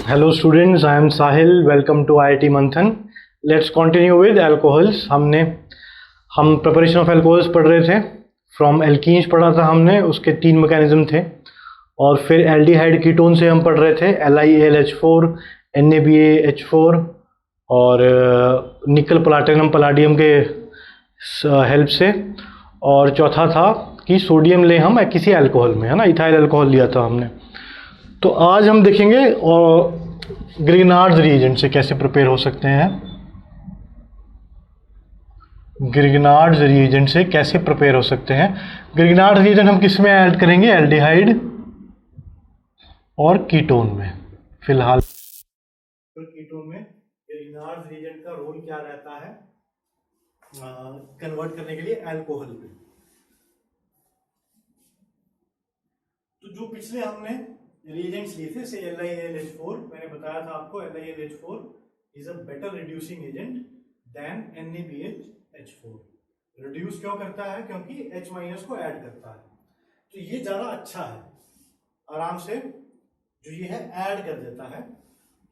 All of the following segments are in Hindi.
Hello students, I am Sahil. Welcome to IIT Manthan. Let's continue with alcohols. हम प्रिपरेशन ऑफ एल्कोहल्स पढ़ रहे थे. फ्रॉम एल्कीन्स पढ़ा था हमने, उसके 3 मैकेनिज्म थे. और फिर एल्डिहाइड कीटोन से हम पढ़ रहे थे LiAlH4, NaBaH4 और निकल प्लाटिनम पलाडियम के हेल्प से. और चौथा था कि सोडियम ले हम किसी अल्कोहल में, है ना, इथाइल अल्कोहल लिया था हमने. तो आज हम देखेंगे और ग्रिग्नार्ड्स रिएजेंट से कैसे प्रिपेयर हो सकते हैं. ग्रिग्नार्ड्स रिएजेंट से कैसे प्रिपेयर हो सकते हैं. ग्रिग्नार्ड्स रिएजेंट हम किस में ऐड करेंगे? एल्डिहाइड और कीटोन में. फिलहाल कीटोन में ग्रिग्नार्ड्स रिएजेंट का रोल क्या रहता है कन्वर्ट करने के लिए अल्कोहल पे. तो जो पिछले हमने रिएजेंट्स लिए थे, से LiAlH4, मैंने बताया था आपको LiAlH4 is a better reducing agent than NaBaH4. Reduce क्यों करता है? क्योंकि H- को ऐड करता है, तो ये ज्यादा अच्छा है, आराम से जो ये है ऐड कर देता है.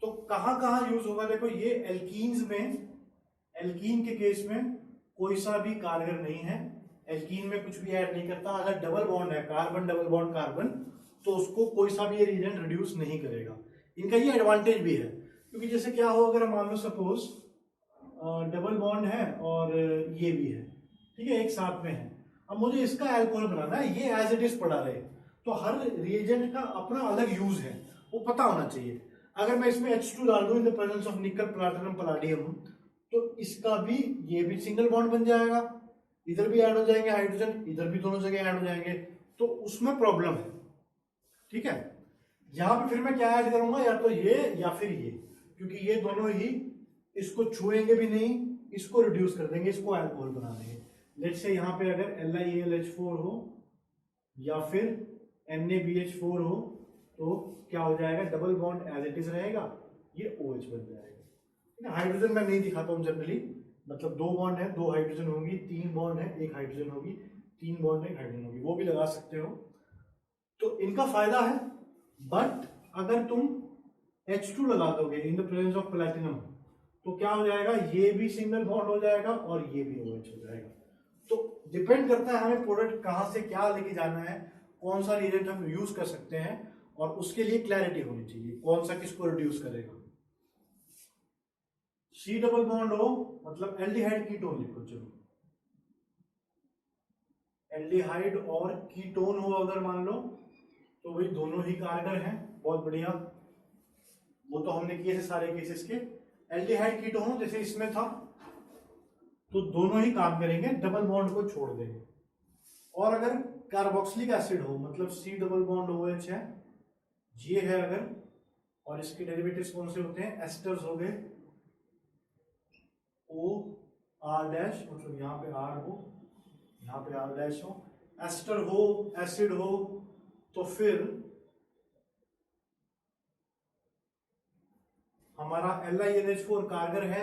तो कहां कहां यूज होगा? देखो, ये एल्कीन्स में, एल्कीन के केस में कोई सा भी कारगर नहीं है. एल्कीन में कुछ भी ऐड नहीं करता. अगर डबल बॉन्ड है, कार्बन डबल बॉन्ड कार्बन, तो उसको कोई सा भी ये रिएजेंट रिड्यूस नहीं करेगा. इनका ये एडवांटेज भी है, क्योंकि जैसे क्या हो, अगर मान लो सपोज डबल बॉन्ड है और ये भी है, ठीक है, एक साथ में है. अब मुझे इसका अल्कोहल बनाना है, ये एज इट इज पड़ा रहे. तो हर रिएजेंट का अपना अलग यूज है, वो पता होना चाहिए. अगर मैं इसमें H2 डाल दूं इन द प्रेजेंस ऑफ निकल प्लाटिनम पलाडियम, तो इसका भी, ये भी सिंगल बॉन्ड बन जाएगा. इधर भी ऐड हो जाएंगे हाइड्रोजन, इधर भी दोनों जगह ऐड हो जाएंगे, तो उसमें प्रॉब्लम है. ठीक है, यहां पे फिर मैं क्या ऐड करूंगा? या तो ये या फिर ये, क्योंकि ये दोनों ही इसको छुएंगे भी नहीं, इसको रिड्यूस कर देंगे, इसको अल्कोहल बना देंगे. लेट्स से यहां पे अगर LiAlH4 हो या फिर NaBH4 हो, तो क्या हो जाएगा? Double bond as it is रहेगा, ये OH बन जाएगा. हाइड्रोजन मैं नहीं दिखाता हूं जनरली, मतलब 2 बॉन्ड है, 2 हाइड्रोजन होंगी, 3 बॉन्ड है, 1 हाइड्रोजन होगी, 3 बॉन्ड है, 1 हाइड्रोजन होगी, वो भी लगा सकते हो. तो इनका फायदा है. बट अगर तुम H2 लगा दोगे इन द प्रेजेंस ऑफ प्लैटिनम, तो क्या हो जाएगा? ये भी सिंगल बॉन्ड हो जाएगा और ये भी OH हो जाएगा. तो डिपेंड करता है हमें प्रोडक्ट कहां से क्या लेके जाना है, कौन सा रिएजेंट हम यूज कर सकते हैं, और उसके लिए क्लैरिटी होनी चाहिए कौन सा किसको रिड्यूस करेगा. C डबल बॉन्ड हो मतलब एल्डिहाइड कीटोन लिखो. चलो, एल्डिहाइड और कीटोन हो अगर मान लो, तो वही दोनों ही कारगर हैं. बहुत बढ़िया, वो तो हमने किए थे सारे केसेस के. एल्डिहाइड कीटोन जैसे इसमें था, तो दोनों ही काम करेंगे, डबल बॉन्ड को छोड़ देंगे. और अगर कार्बोक्सिलिक एसिड हो, मतलब C डबल बॉन्ड OH है, ये है अगर, और इसके डेरिवेटिव्स कौन से होते हैं? एस्टर्स हो गए, OR डैश, मतलब यहाँ पे R हो, यहाँ पे R डैश हो, एस्टर हो, एसिड हो, तो फिर हमारा LiNH4 कारगर है,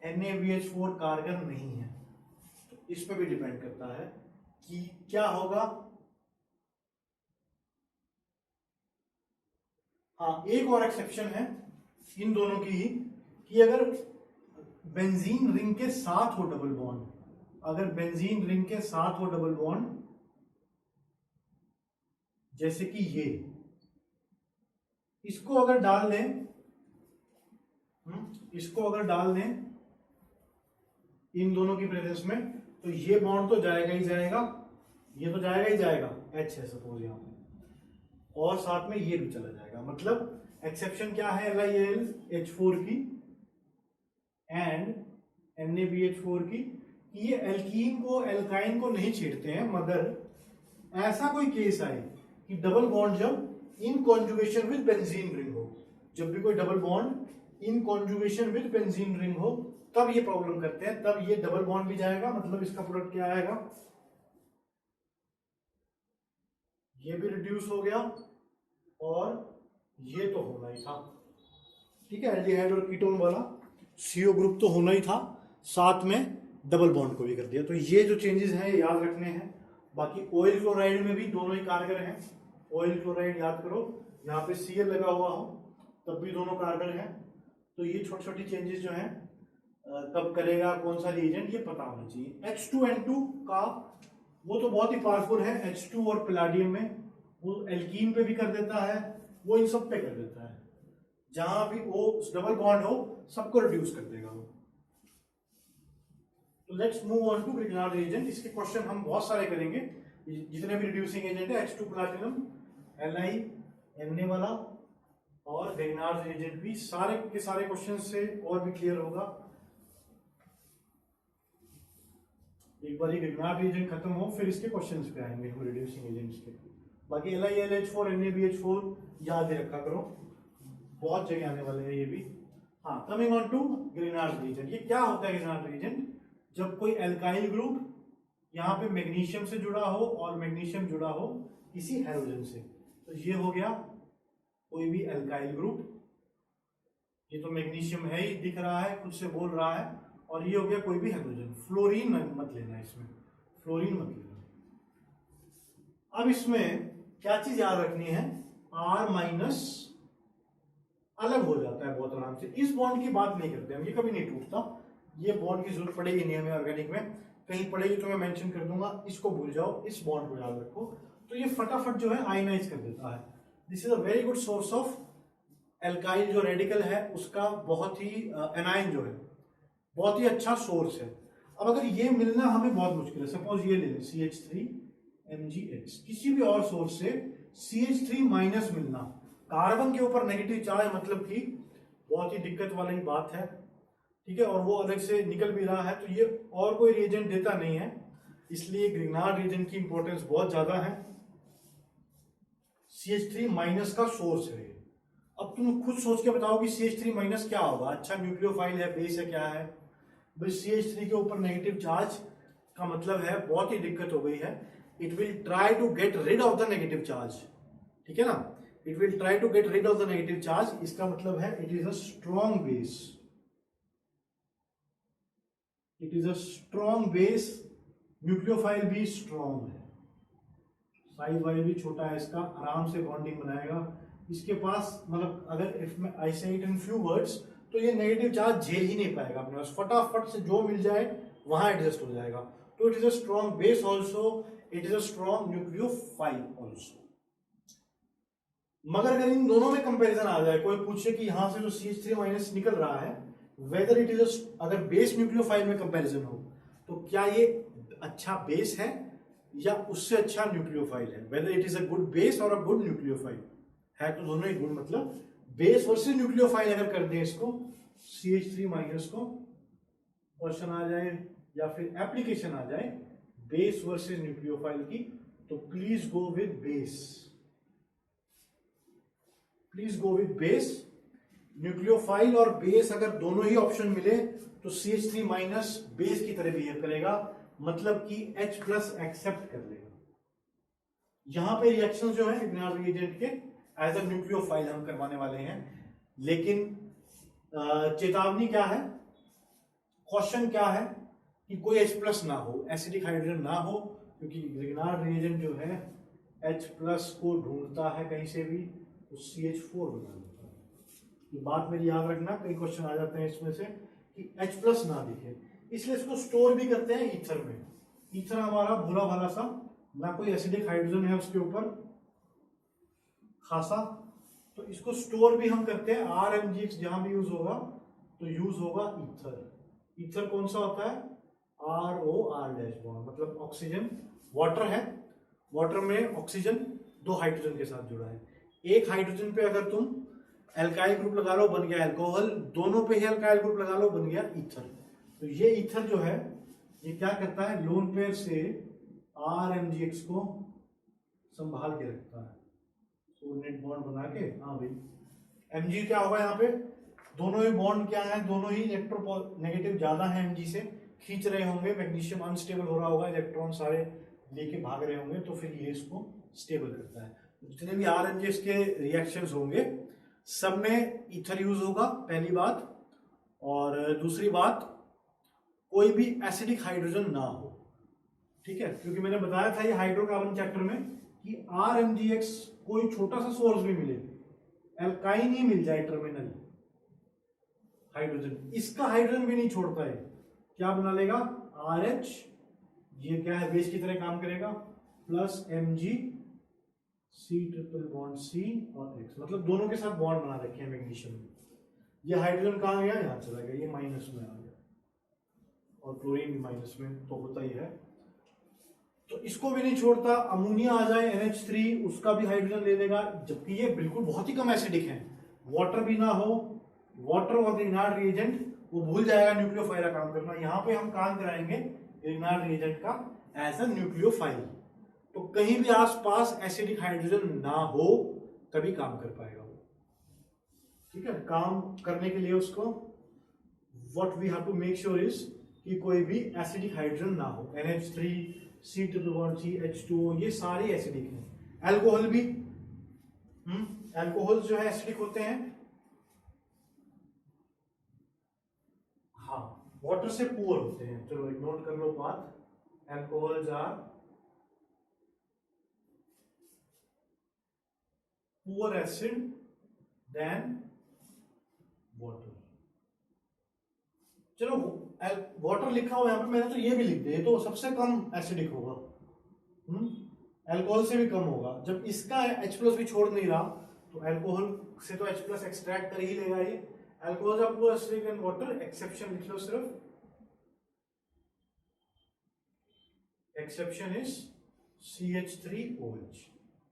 NaBH4 कारगर नहीं है. तो इस पे भी डिपेंड करता है कि क्या होगा. हाँ, एक और एक्सेप्शन है इन दोनों की ही, कि अगर बेंजीन रिंग के साथ हो डबल बॉन्ड, अगर बेंजीन रिंग के साथ हो डबल बॉन्ड, जैसे कि ये, इसको अगर डाल दें, इसको अगर डाल दें इन दोनों की प्रेजेंस में, तो ये बॉन्ड तो जाएगा ही जाएगा, ये तो जाएगा ही जाएगा, H है सपोज यहां पे, और साथ में ये भी चला जाएगा. मतलब एक्सेप्शन क्या है LiAlH4 की एंड NaBH4 की, कि ये एल्कीन को, एल्काइन को नहीं छेड़ते हैं. मगर ऐसा कोई केस आए कि डबल बॉन्ड जब इन कॉन्जुगेशन विद बेंजीन रिंग हो, जब भी कोई double bond in conjugation with benzene ring हो, तब ये प्रॉब्लम करते हैं. तब ये डबल बॉन्ड भी जाएगा, मतलब इसका प्रोडक्ट क्या आएगा? ये भी रिड्यूस हो गया, और ये तो होना ही था. ठीक है, एल्डिहाइड और कीटोन वाला CO ग्रुप तो होना ही था, साथ में डबल बॉन्ड को भी कर दिया. तो ये जो चेंजेस हैं याद रखने हैं. बाकी ऑयल क्लोराइड में भी दोनों ही कारगर हैं, ऑयल क्लोराइड याद करो, यहाँ पे Cl लगा हुआ हो तब भी दोनों कार्बन है, तो ये छोटी छोटी चेंजेस जो है कब करेगा कौन सा रिएजेंट, ये पता होना चाहिए। H2N2 का वो तो बहुत ही पावरफुल है, H2 और पैलेडियम में, वो एल्कीन पे भी कर देता है, वो इन सब पे कर देता है, जहां भी O डबल बॉन्ड हो सबको रिड्यूस कर देगा वो। तो let's move on to Grignard reagent. इसके क्वेश्चन हम बहुत सारे करेंगे, जितने भी रिड्यूसिंग एजेंट है, H2 प्लैटिनम, Li Na वाला और ग्रिग्नार्ड रिएजेंट भी, सारे के सारे क्वेश्चन से और भी क्लियर होगा। एक बार ये ग्रिग्नार्ड रिएजेंट खत्म हो फिर इसके क्वेश्चंस पे आएंगे हम रिड्यूसिंग एजेंट्स के। बाकी LiLH4 NaBH4 याद ही रखा करो, बहुत जगह आने वाले हैं ये भी। हाँ, coming on to Grignard reagent. ये क्या होता है ग्रिग्नार्ड रिएजेंट? जब कोई एल्काइल ग्रुप यहाँ पे मैग्नीशियम से जुड़ा हो और मैग्नीशियम जुड़ा हो किसी हाइड्रोजन से, तो ये हो गया कोई भी एल्काइल ग्रुप, ये तो मैग्नीशियम है ही, दिख रहा है, खुद से बोल रहा है, और ये हो गया कोई भी हाइड्रोजन। फ्लोरीन मत लेना, इसमें फ्लोरीन मत लेना। अब इसमें क्या चीज याद रखनी है, R माइनस अलग हो जाता है बहुत आराम से, इस बॉन्ड की बात नहीं करते हम, ये कभी नहीं टूटता, ये बॉन्ड की जरूरत पड़ेगी नहीं हमें ऑर्गेनिक में, कहीं पड़ेगी तो मैं मेंशन कर दूंगा, इसको भूल जाओ, इस बॉन्ड को याद रखो। तो ये फटाफट जो है आयनाइज कर देता है। This is a very good source of alkyl, जो रेडिकल है उसका बहुत ही एनाइन जो है बहुत ही अच्छा सोर्स है। अब अगर ये मिलना हमें बहुत मुश्किल है, सपोज ये ले लें CH3MgX, किसी भी और सोर्स से CH3 माइनस मिलना, कार्बन के ऊपर नेगेटिव चार्ज, मतलब कि बहुत ही दिक्कत वाली बात है, ठीक है, और वो अलग से निकल भी रहा है, तो ये और कोई रिएजेंट देता नहीं है, इसलिए ग्रिग्नार्ड रिएजेंट की इंपॉर्टेंस बहुत ज्यादा है। CH3 माइनस का सोर्स है। अब तुम खुद सोच के बताओ कि CH3 माइनस क्या होगा, अच्छा न्यूक्लियोफाइल है, बेस है, क्या है भाई? CH3 के ऊपर नेगेटिव चार्ज का मतलब है बहुत ही दिक्कत हो गई है, it will try to get rid of the negative charge, ठीक है ना, it will try to get rid of the negative charge, इसका मतलब है it is a strong base, it is a strong base, nucleophile भी स्ट्रॉन्ग है, साइज वाइज भी छोटा है इसका, आराम से बॉन्डिंग बनाएगा, इसके पास मतलब अगर इफ आई से इट इन फ्यू वर्ड्स, तो ये नेगेटिव चार्ज झेल ही नहीं पाएगा अपने पास, फटाफट से जो मिल जाए वहां एडजस्ट हो जाएगा। तो it is a strong base also, it is a strong nucleophile also. मगर अगर इन दोनों में कंपैरिजन आ जाए, कोई पूछे कि यहां से जो CH3 माइनस निकल रहा है, वेदर इट इज अगर बेस न्यूक्लियोफाइल में कंपैरिजन हो, तो क्या ये अच्छा बेस है या उससे अच्छा न्यूक्लियोफाइल है, whether it is a good base और अ गुड न्यूक्लियोफाइल है, तो दोनों ही गुड, मतलब बेस वर्सेस न्यूक्लियोफाइल अगर कर दें इसको CH3 माइनस को, क्वेश्चन आ जाए या फिर एप्लीकेशन आ जाए बेस वर्सेस न्यूक्लियोफाइल की, तो please go with base, please go with base. Nucleophile और बेस अगर दोनों ही ऑप्शन मिले तो CH3 माइनस बेस की तरह बिहेव करेगा, मतलब कि H प्लस एक्सेप्ट कर लेगा। यहां पे रिएक्शन जो है ग्रिग्नार्ड रिएजेंट के एज अ न्यूक्लियोफाइल हम करवाने वाले हैं, लेकिन चेतावनी क्या है, क्वेश्चन क्या है कि कोई H प्लस ना हो, एसिडिक हाइड्रोजन ना हो, क्योंकि ग्रिग्नार्ड रिएजेंट जो है H प्लस को ढूंढता है कहीं से भी, तो CH4 बना देता है। ये बात मेरी याद रखना, कई क्वेश्चन आ जाते हैं इसमें से कि H प्लस ना दिखे, इसलिए इसको स्टोर भी करते हैं ईथर में। ईथर हमारा भूला भाला सा, ना कोई एसिडिक हाइड्रोजन है उसके ऊपर खासा, तो इसको स्टोर भी हम करते हैं। RMgX जहां भी यूज होगा तो यूज होगा ईथर। ईथर कौन सा होता है? ROR- बॉन्ड, मतलब ऑक्सीजन, वाटर है, वाटर में ऑक्सीजन दो हाइड्रोजन के साथ जुड़ा है, एक हाइड्रोजन पे अगर तुम एल्काइल ग्रुप लगा लो बन गया अल्कोहल, दोनों पे ही एल्काइल ग्रुप लगा लो बन गया ईथर। तो ये ईथर जो है ये क्या करता है, लोन पेयर से RMgX को संभाल के रखता है, कोऑर्डिनेट बॉन्ड बना के। हाँ भाई, Mg क्या होगा यहाँ पे, दोनों ही बॉन्ड क्या है, दोनों ही इलेक्ट्रोनेगेटिव ज्यादा है Mg से, खींच रहे होंगे, मैग्नीशियम अनस्टेबल हो रहा होगा, इलेक्ट्रॉन सारे लेके भाग रहे होंगे, तो फिर ये इसको स्टेबल करता है। जितने भी RMgX के रिएक्शंस होंगे सब में ईथर यूज होगा, पहली बात, और दूसरी बात कोई भी एसिडिक हाइड्रोजन ना हो, ठीक है, क्योंकि मैंने बताया था ये हाइड्रोकार्बन चैप्टर में कि RMgX कोई छोटा सा सोर्स भी मिले, एल्काइन ही मिल जाए टर्मिनल हाइड्रोजन, इसका हाइड्रोजन भी नहीं छोड़ता है, क्या बना लेगा RH, ये क्या है बेस की तरह काम करेगा, plus Mg C triple bond C और X, मतलब दोनों के साथ बॉन्ड बना रखे हैं मैग्नीशियम में। ये हाइड्रोजन कहाँ गया, यहाँ चला गया, ये माइनस में आ गया, और क्लोरीन भी माइनस में तो होता ही है, तो इसको भी नहीं छोड़ता। अमोनिया आ जाए NH3, उसका भी हाइड्रोजन ले लेगा, जबकि ये बिल्कुल बहुत ही कम एसिडिक है, वाटर भी ना हो, वाटर और इनार्ट रिएजेंट वो भूल जाएगा न्यूक्लियोफाइल का काम करना। यहाँ पे हम काम कराएंगे इनार्ट रिएजेंट का एज अ न्यूक्लियोफाइल, तो कहीं भी आसपास एसिडिक हाइड्रोजन ना हो तभी काम कर पाएगा वो, ठीक है। काम करने के लिए उसको what we have to make sure is कि कोई भी एसिडिक हाइड्रोजन ना हो, NH3 C triple bond C H2O ये सारे एसिडिक हैं। अल्कोहल भी, अल्कोहल जो है एसिडिक होते हैं, हाँ वाटर से पुअर होते हैं, चलो एक नोट कर लो बात, alcohols are poor acid than water. चलो वाटर लिखा हुआ यहाँ पे, मैंने तो ये भी लिख दिया, तो सबसे कम एसिडिक होगा, अल्कोहल से भी कम होगा। जब इसका H+ भी छोड़ नहीं रहा तो अल्कोहल से तो H+ एक्सट्रैक्ट कर ही लेगा ये। अल्कोहल आपको एसिडिक एंड वाटर, एक्सेप्शन लिख लो सिर्फ, एक्सेप्शन इज CH3OH,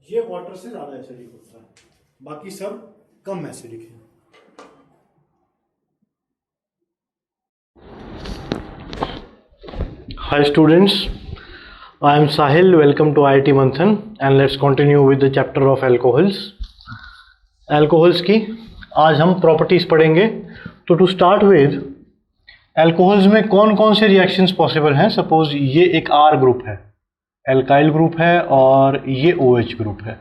ये वाटर से ज्यादा एसिडिक होता है, बाकी सब कम एसिडिक है। Hi students, I am Sahil. Welcome to IIT Manthan and let's continue with the chapter of alcohols. Alcohols की आज हम properties पढ़ेंगे। तो to start with, alcohols में कौन कौन से reactions possible हैं। Suppose ये एक R ग्रुप है, alkyl ग्रुप है, और ये OH ग्रुप है,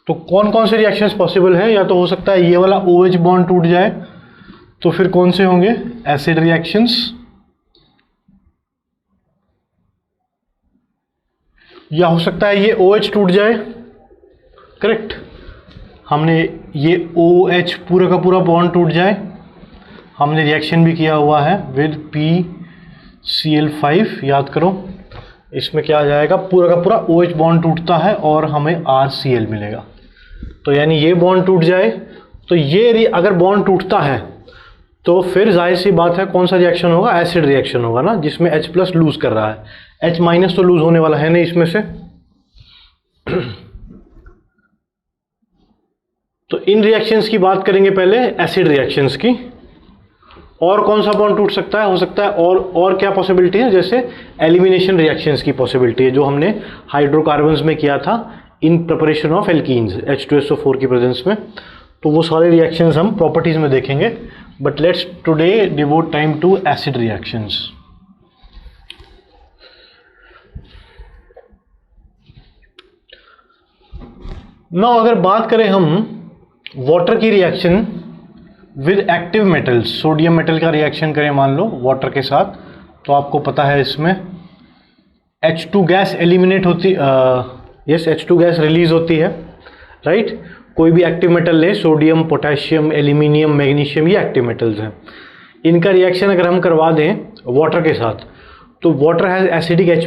तो कौन कौन से reactions possible हैं। या तो हो सकता है ये वाला OH बॉन्ड टूट जाए, तो फिर कौन से होंगे acid reactions, या हो सकता है ये OH टूट जाए, करेक्ट, हमने ये OH पूरा का पूरा बॉन्ड टूट जाए, हमने रिएक्शन भी किया हुआ है विद PCl5, याद करो, इसमें क्या आ जाएगा, पूरा का पूरा OH बॉन्ड टूटता है और हमें RCl मिलेगा। तो यानी ये बॉन्ड टूट जाए, तो ये अगर बॉन्ड टूटता है तो फिर जाहिर सी बात है कौन सा रिएक्शन होगा, एसिड रिएक्शन होगा ना, जिसमें H+ लूज कर रहा है, H- तो लूज होने वाला है नहीं इसमें से। तो इन रिएक्शंस की बात करेंगे पहले, एसिड रिएक्शंस की। और कौन सा बॉन्ड टूट सकता है, हो सकता है और क्या पॉसिबिलिटी है, जैसे एलिमिनेशन रिएक्शंस की पॉसिबिलिटी है, जो हमने हाइड्रोकार्बन्स में किया था in preparation of alkenes H2SO4 की प्रेजेंस में। तो वो सारे रिएक्शंस हम प्रॉपर्टीज में देखेंगे, but let's today devote time to acid reactions. ना अगर बात करें हम वाटर की reaction with active metals, sodium metal का रिएक्शन करें मान लो वाटर के साथ, तो आपको पता है इसमें H2 गैस एलिमिनेट होती, यस H2 गैस रिलीज होती है, राइट। कोई भी एक्टिव मेटल ले, सोडियम, पोटेशियम, एल्यूमिनियम, मैग्नीशियम, ये एक्टिव मेटल्स हैं। इनका रिएक्शन अगर हम करवा दें वाटर के साथ, तो वाटर हैज एसिडिक H+,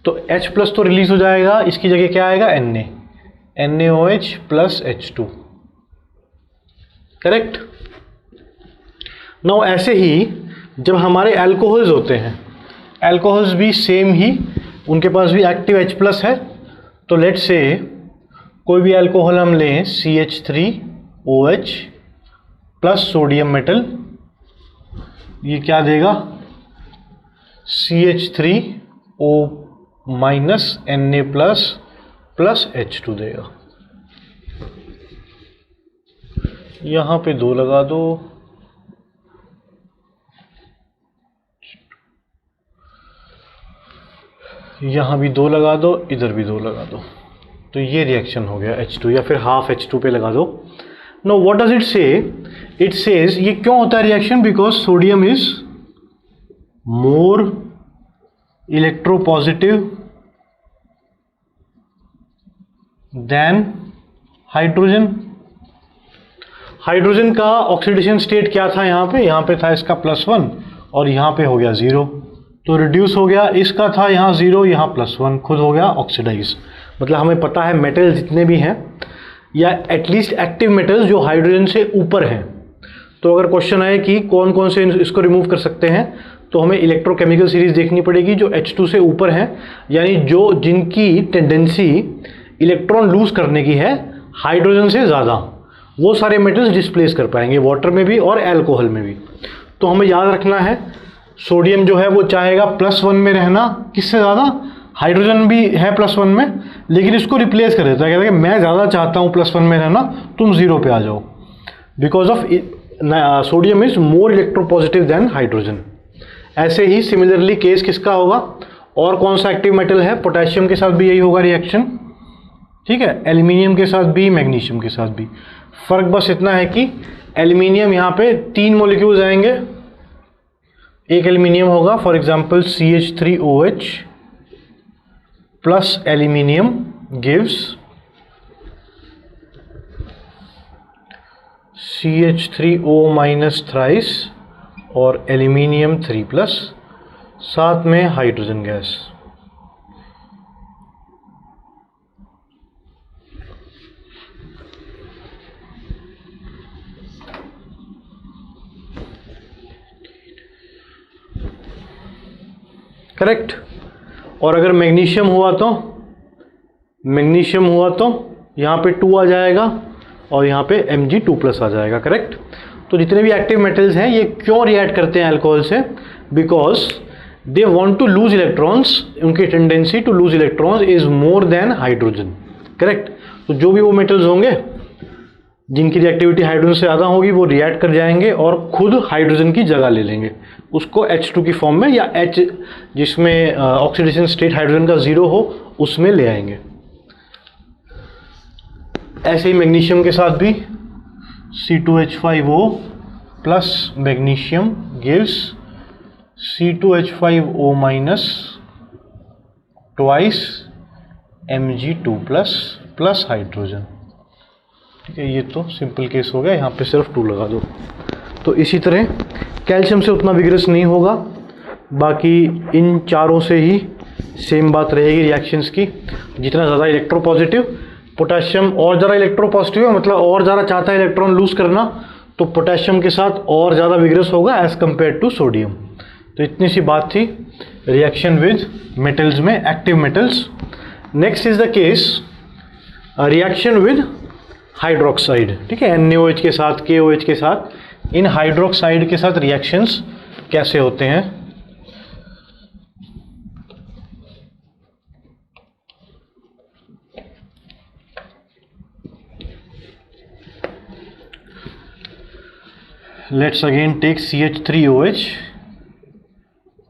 तो H+ तो रिलीज हो जाएगा, इसकी जगह क्या आएगा, NaOH plus H2, correct. Now ऐसे ही जब हमारे अल्कोहल्स होते हैं, अल्कोहल्स भी सेम ही, उनके पास भी एक्टिव H+ है। तो लेट्स से कोई भी अल्कोहल हम लें CH3OH प्लस सोडियम मेटल, ये क्या देगा, CH3O minus Na plus H2 देगा। यहाँ पे 2 लगा दो, यहाँ भी 2 लगा दो, इधर भी 2 लगा दो, तो ये रिएक्शन हो गया H2, या फिर हाफ H2 पे लगा दो। नो व्हाट डज इट से, इट सेज ये क्यों होता है reaction, because sodium is more electropositive than hydrogen. Hydrogen का ऑक्सीडेशन स्टेट क्या था यहाँ पे था इसका +1 और यहाँ पे हो गया 0, तो रिड्यूस हो गया। इसका था यहाँ 0, यहाँ +1, खुद हो गया ऑक्सीडाइज। मतलब हमें पता है मेटल जितने भी हैं या एटलीस्ट एक्टिव मेटल्स जो हाइड्रोजन से ऊपर हैं, तो अगर क्वेश्चन आए कि कौन कौन से इसको रिमूव कर सकते हैं, तो हमें इलेक्ट्रोकेमिकल सीरीज देखनी पड़ेगी जो H2 से ऊपर है, यानी जो जिनकी टेंडेंसी इलेक्ट्रॉन लूज करने की है हाइड्रोजन से ज़्यादा, वो सारे मेटल्स डिस्प्लेस कर पाएंगे वाटर में भी और अल्कोहल में भी। तो हमें याद रखना है सोडियम जो है वो चाहेगा +1 में रहना, किससे ज़्यादा, हाइड्रोजन भी है +1 में, लेकिन इसको रिप्लेस कर देता है, कहता है कि मैं ज़्यादा चाहता हूँ +1 में रहना, तुम 0 पे आ जाओ, because of sodium is more electropositive than hydrogen. ऐसे ही सिमिलरली केस किसका होगा, और कौन सा एक्टिव मेटल है, पोटेशियम के साथ भी यही होगा रिएक्शन, ठीक है, एल्यूमिनियम के साथ भी, मैग्नीशियम के साथ भी। फर्क बस इतना है कि एल्यूमिनियम यहाँ पे 3 मॉलिक्यूल्स आएंगे, एक एल्यूमिनियम होगा for example CH3OH plus aluminium gives CH3O- thrice और एल्यूमिनियम 3+, साथ में हाइड्रोजन गैस। करेक्ट। और अगर मैग्नीशियम हुआ तो यहाँ पे 2 आ जाएगा और यहाँ पे Mg2+ आ जाएगा। करेक्ट। तो जितने भी एक्टिव मेटल्स हैं ये क्यों रिएक्ट करते हैं अल्कोहल से, because they want to lose electrons, उनकी tendency to lose electrons is more than hydrogen. Correct. तो जो भी वो मेटल्स होंगे जिनकी रिएक्टिविटी हाइड्रोजन से ज़्यादा होगी वो रिएक्ट कर जाएंगे और खुद हाइड्रोजन की जगह ले लेंगे, उसको H2 की फॉर्म में या H जिसमें ऑक्सीडेशन स्टेट हाइड्रोजन का 0 हो उसमें ले आएंगे। ऐसे ही मैग्नीशियम के साथ भी C2H5O plus magnesium gives C2H5O- twice Mg2+ plus hydrogen. ठीक है, ये तो सिंपल केस हो गया, यहाँ पे सिर्फ 2 लगा दो। तो इसी तरह कैल्शियम से उतना विग्रस नहीं होगा, बाकी इन चारों से ही सेम बात रहेगी रिएक्शंस की। जितना ज़्यादा इलेक्ट्रोपॉजिटिव, पोटेशियम और ज़्यादा इलेक्ट्रोपॉजिटिव है, मतलब और ज़्यादा चाहता है इलेक्ट्रॉन लूज करना, तो पोटेशियम के साथ और ज़्यादा विग्रस होगा एज कम्पेयर टू सोडियम। तो इतनी सी बात थी रिएक्शन विद मेटल्स में, active metals. Next is the case reaction with hydroxide. ठीक है, NaOH के साथ, KOH के साथ, इन हाइड्रोक्साइड के साथ रिएक्शंस कैसे होते हैं। Let's again take CH3OH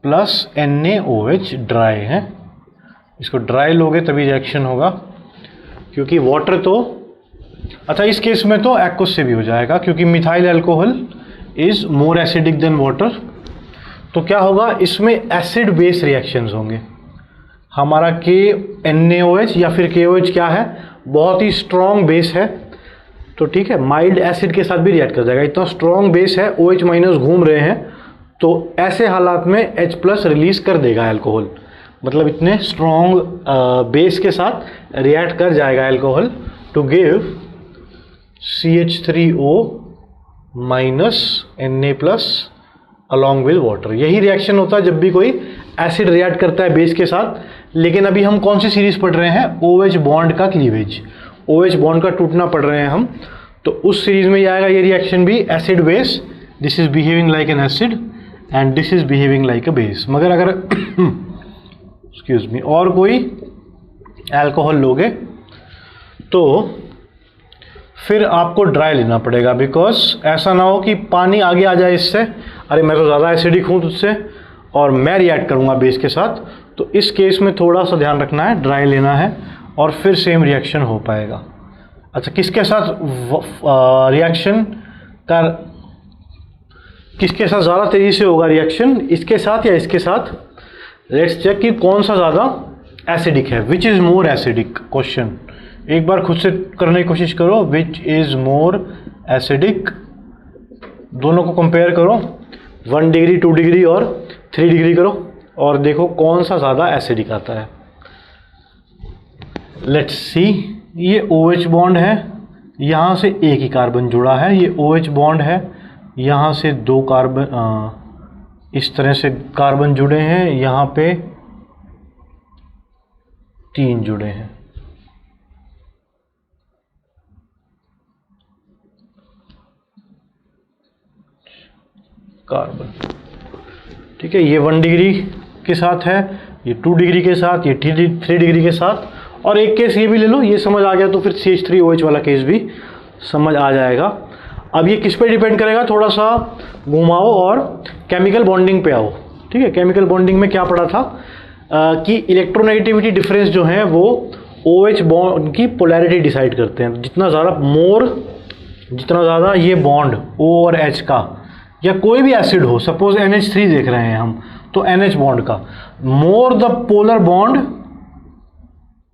plus NaOH dry है। इसको ड्राई लोगे तभी रिएक्शन होगा, क्योंकि वाटर तो, अच्छा इस केस में तो एक्वस से भी हो जाएगा, क्योंकि methyl alcohol is more acidic then water. तो क्या होगा, इसमें एसिड बेस रिएक्शंस होंगे। हमारा NaOH या फिर KOH क्या है, बहुत ही स्ट्रॉन्ग बेस है, तो ठीक है माइल्ड एसिड के साथ भी रिएक्ट कर जाएगा। इतना स्ट्रॉन्ग बेस है, OH- घूम रहे हैं, तो ऐसे हालात में H+ रिलीज कर देगा अल्कोहल। मतलब इतने स्ट्रॉन्ग बेस के साथ रिएक्ट कर जाएगा alcohol to give CH3O- Na+ along with water. यही रिएक्शन होता है जब भी कोई एसिड रिएक्ट करता है बेस के साथ। लेकिन अभी हम कौन सी सीरीज पढ़ रहे हैं, OH बॉन्ड का क्लीवेज, OH बॉन्ड का टूटना पढ़ रहे हैं हम, तो उस सीरीज में आएगा ये रिएक्शन भी, acid base, this is behaving like an acid and this is behaving like a base. मगर अगर एक्सक्यूज मी और कोई अल्कोहल लोगे तो फिर आपको ड्राई लेना पड़ेगा, बिकॉज ऐसा ना हो कि पानी आगे आ जाए इससे, अरे मैं तो ज़्यादा एसिडिक हूँ तुझसे और मैं रिएक्ट करूँगा बेस के साथ। तो इस केस में थोड़ा सा ध्यान रखना है, ड्राई लेना है और फिर सेम रिएक्शन हो पाएगा। अच्छा, किसके साथ रिएक्शन का, किसके साथ ज़्यादा तेज़ी से होगा रिएक्शन, इसके साथ या इसके साथ। लेट्स चेक कि कौन सा ज़्यादा एसिडिक है, which is more acidic. Question एक बार खुद से करने की कोशिश करो, विच इज मोर एसिडिक, दोनों को कंपेयर करो, 1 डिग्री 2 डिग्री और 3 डिग्री करो और देखो कौन सा ज़्यादा एसिडिक आता है। लेट्स सी, ये OH बॉन्ड है, यहाँ से एक ही कार्बन जुड़ा है, ये OH बॉन्ड है, यहाँ से 2 कार्बन इस तरह से कार्बन जुड़े हैं, यहाँ पे 3 जुड़े हैं। कार्बन, ठीक है, ये 1 डिग्री के साथ है, ये 2 डिग्री के साथ, ये 3 डिग्री के साथ, और एक केस ये भी ले लो, ये समझ आ गया तो फिर CH3OH वाला केस भी समझ आ जाएगा। अब ये किस पे डिपेंड करेगा, थोड़ा सा घुमाओ और केमिकल बॉन्डिंग पे आओ। ठीक है, केमिकल बॉन्डिंग में क्या पढ़ा था कि इलेक्ट्रोनेगेटिविटी डिफरेंस जो है वो OH बॉन्ड की पोलैरिटी डिसाइड करते हैं। जितना ज़्यादा ये बॉन्ड O और H का, या कोई भी एसिड हो, सपोज NH3 देख रहे हैं हम, तो NH बॉन्ड का, more the polar bond,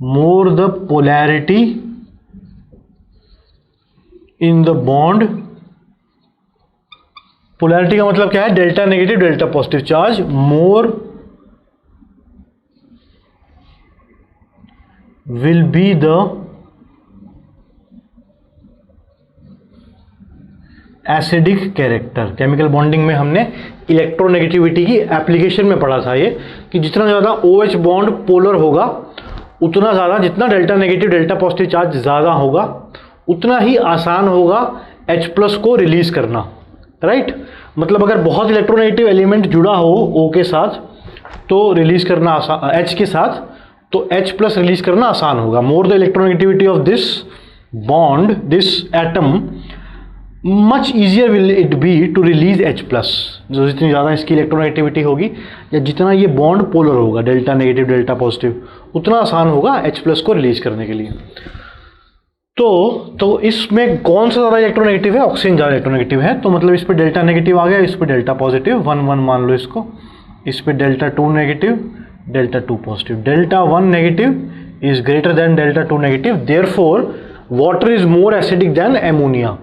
more the polarity in the bond, polarity का मतलब क्या है, delta negative delta positive charge, more will be the acidic character. Chemical bonding में हमने इलेक्ट्रोनेगेटिविटी की एप्लीकेशन में पढ़ा था ये, कि जितना ज़्यादा OH बॉन्ड पोलर होगा उतना ज़्यादा, जितना delta negative delta positive charge ज़्यादा होगा उतना ही आसान होगा H+ को रिलीज करना, राइट। मतलब अगर बहुत इलेक्ट्रोनेगेटिव एलिमेंट जुड़ा हो O के साथ तो रिलीज करना आसान, H के साथ तो H+ रिलीज करना आसान होगा। More the electronegativity of this bond, this atom, much easier will it be to release H+। जो जितनी ज़्यादा इसकी इलेक्ट्रोनेगेटिविटी होगी या जितना ये बॉन्ड पोलर होगा, डेल्टा नेगेटिव डेल्टा पॉजिटिव, उतना आसान होगा H+ को रिलीज करने के लिए। तो इसमें कौन सा ज़्यादा इलेक्ट्रोनेगेटिव है, ऑक्सीजन ज़्यादा इलेक्ट्रोनेगेटिव है, तो मतलब इस पे डेल्टा नेगेटिव आ गया, इस पे डेल्टा पॉजिटिव, 1 1 मान लो इसको, इस पे delta 2 negative delta 2 positive, delta 1 negative is greater than delta 2 negative, therefore water is more acidic then ammonia,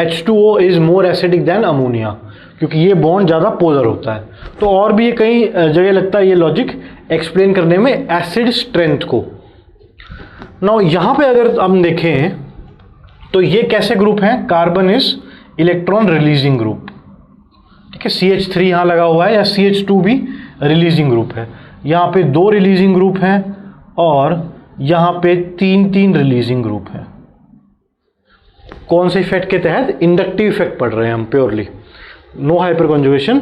H2O is more acidic then ammonia, क्योंकि ये बॉन्ड ज़्यादा पोलर होता है। तो और भी ये कई जगह लगता है ये लॉजिक एक्सप्लेन करने में एसिड स्ट्रेंथ को। नाउ यहाँ पे अगर हम देखें तो ये कैसे ग्रुप हैं, carbon is electron releasing group, ठीक है, CH3 यहाँ लगा हुआ है, या CH2 भी रिलीजिंग ग्रुप है, यहाँ पे 2 रिलीजिंग ग्रुप हैं और यहाँ पे 3 रिलीजिंग ग्रुप हैं। कौन से इफेक्ट के तहत, इंडक्टिव इफेक्ट पढ़ रहे हैं हम, purely no hyperconjugation,